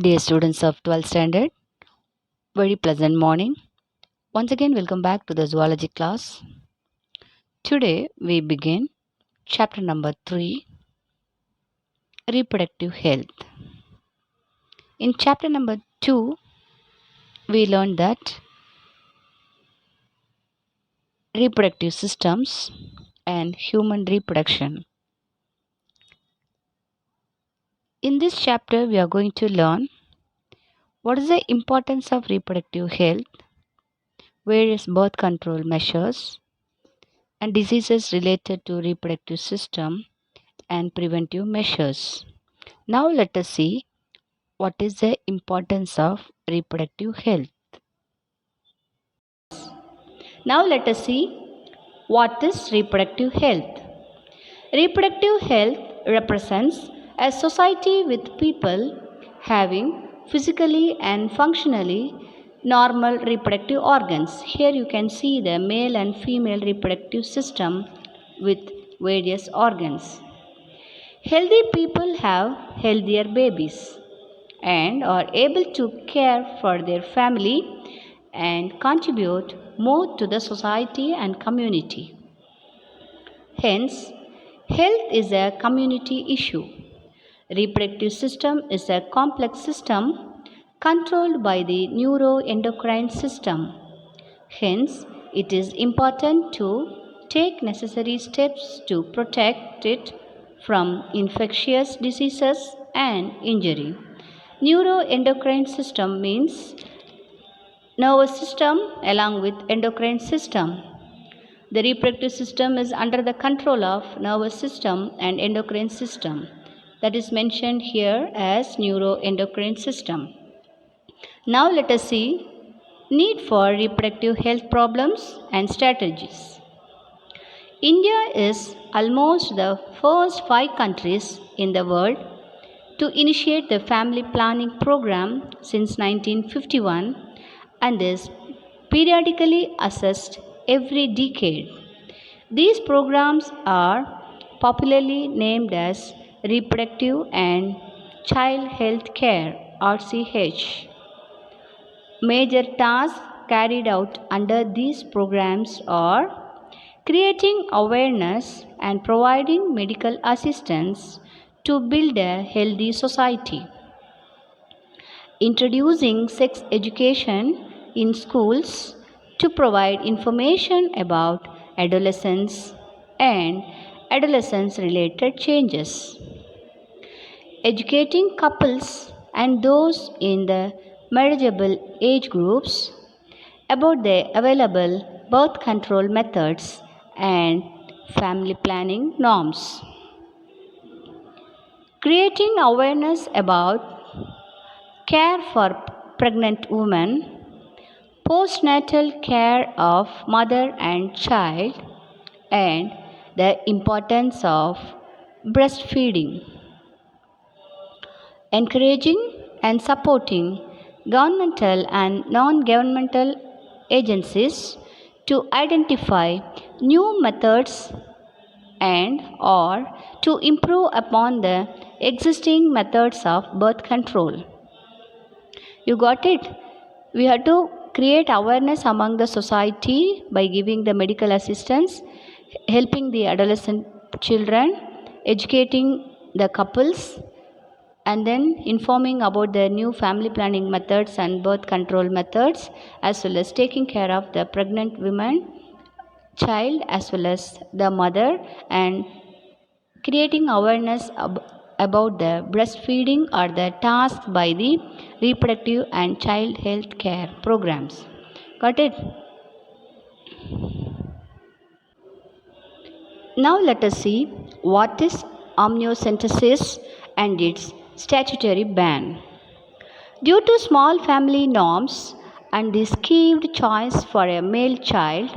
Dear students of 12th standard, very pleasant morning. Once again, welcome back to the zoology class. Today we begin chapter number 3, reproductive health. In chapter number 2, we learned that reproductive systems and human reproduction. In this chapter, we are going to learn what is the importance of reproductive health, various birth control measures, and diseases related to reproductive system and preventive measures. Now let us see what is the importance of reproductive health. Now let us see what is reproductive health. Reproductive health represents a society with people having physically and functionally normal reproductive organs. Here you can see the male and female reproductive system with various organs. Healthy people have healthier babies and are able to care for their family and contribute more to the society and community. Hence, health is a community issue. Reproductive system is a complex system controlled by the neuroendocrine system. Hence, it is important to take necessary steps to protect it from infectious diseases and injury. Neuroendocrine system means nervous system along with endocrine system. The reproductive system is under the control of nervous system and endocrine system. That is mentioned here as neuroendocrine system. Now let us see need for reproductive health problems and strategies. India is almost the first 5 countries in the world to initiate the family planning program since 1951 and is periodically assessed every decade. These programs are popularly named as Reproductive and Child Health Care (RCH). Major tasks carried out under these programs are creating awareness and providing medical assistance to build a healthy society, introducing sex education in schools to provide information about adolescence and adolescence related changes, educating couples and those in the marriageable age groups about the available birth control methods and family planning norms, creating awareness about care for pregnant women, postnatal care of mother and child, and the importance of breastfeeding, encouraging and supporting governmental and non-governmental agencies to identify new methods and or to improve upon the existing methods of birth control. You got it? We have to create awareness among the society by giving the medical assistance, helping the adolescent children, educating the couples, and then informing about the new family planning methods and birth control methods, as well as taking care of the pregnant women, child, as well as the mother, and creating awareness about the breastfeeding are the tasks by the reproductive and child health care programs. Got it? Now let us see what is amniocentesis and its statutory ban. Due to small family norms and the skewed choice for a male child,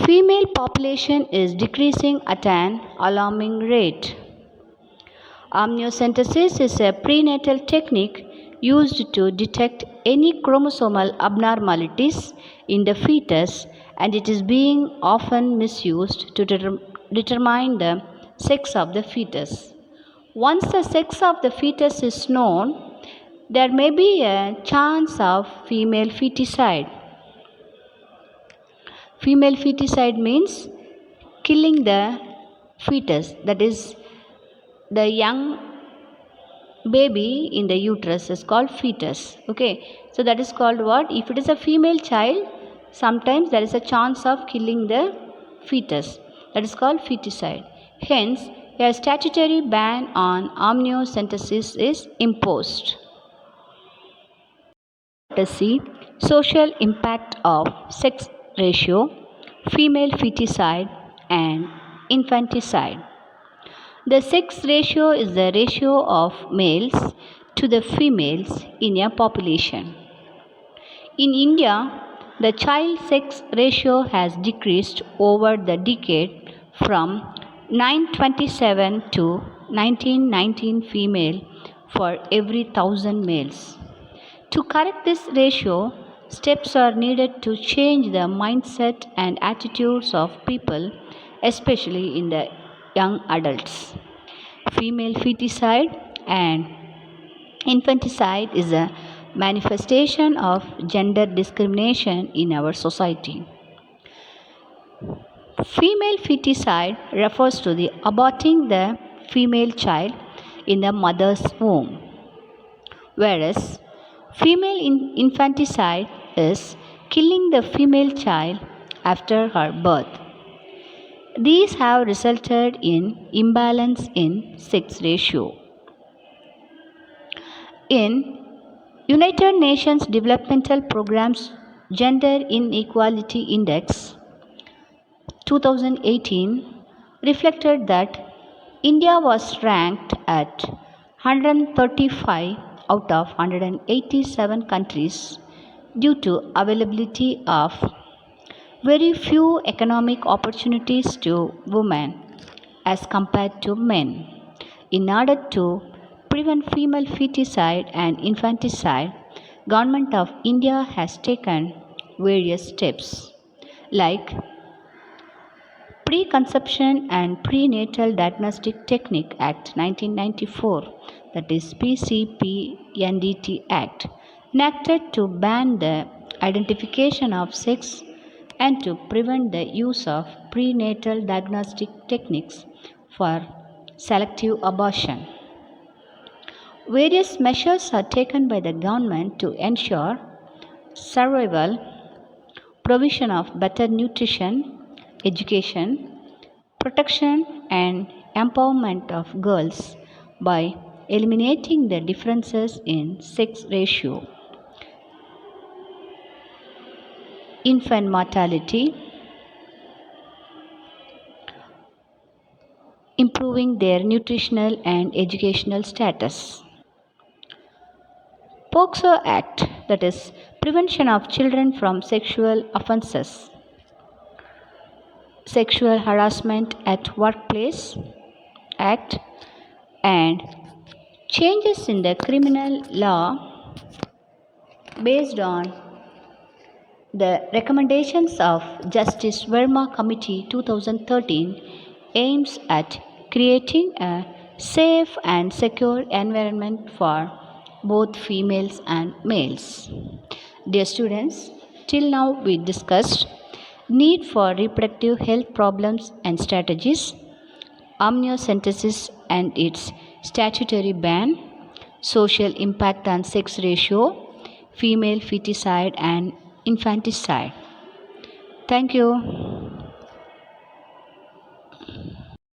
female population is decreasing at an alarming rate. Amniocentesis is a prenatal technique used to detect any chromosomal abnormalities in the fetus, and it is being often misused to determine the sex of the fetus. Once the sex of the fetus is known, there may be a chance of female feticide. Female feticide means killing the fetus, that is, the young baby in the uterus is called fetus. Okay, so that is called what? If it is a female child, sometimes there is a chance of killing the fetus, that is called feticide. Hence, a statutory ban on amniocentesis is imposed. Let us see social impact of sex ratio, female feticide and infanticide. The sex ratio is the ratio of males to the females in a population. In India, the child sex ratio has decreased over the decade from 927 to 1919 female for every 1000 males. To correct this ratio, steps are needed to change the mindset and attitudes of people, especially in the young adults. Female feticide and infanticide is a manifestation of gender discrimination in our society. Female feticide refers to the aborting the female child in the mother's womb, whereas female infanticide is killing the female child after her birth. These have resulted in imbalance in sex ratio. In United Nations Developmental Programme's Gender Inequality Index 2018 reflected that India was ranked at 135 out of 187 countries due to availability of very few economic opportunities to women as compared to men. In order to prevent female feticide and infanticide, Government of India has taken various steps like Preconception and Prenatal Diagnostic Technique Act 1994, that is PCPNDT Act, enacted to ban the identification of sex and to prevent the use of prenatal diagnostic techniques for selective abortion. Various measures are taken by the government to ensure survival, provision of better nutrition, education, protection and empowerment of girls by eliminating the differences in sex ratio, infant mortality, improving their nutritional and educational status. POCSO Act, that is Prevention of Children from Sexual Offences, Sexual Harassment at Workplace Act, and changes in the criminal law based on the recommendations of Justice Verma Committee 2013 aims at creating a safe and secure environment for both females and males. Dear students, till now we discussed need for reproductive health problems and strategies, amniocentesis and its statutory ban, social impact on sex ratio, female feticide and infanticide. Thank you.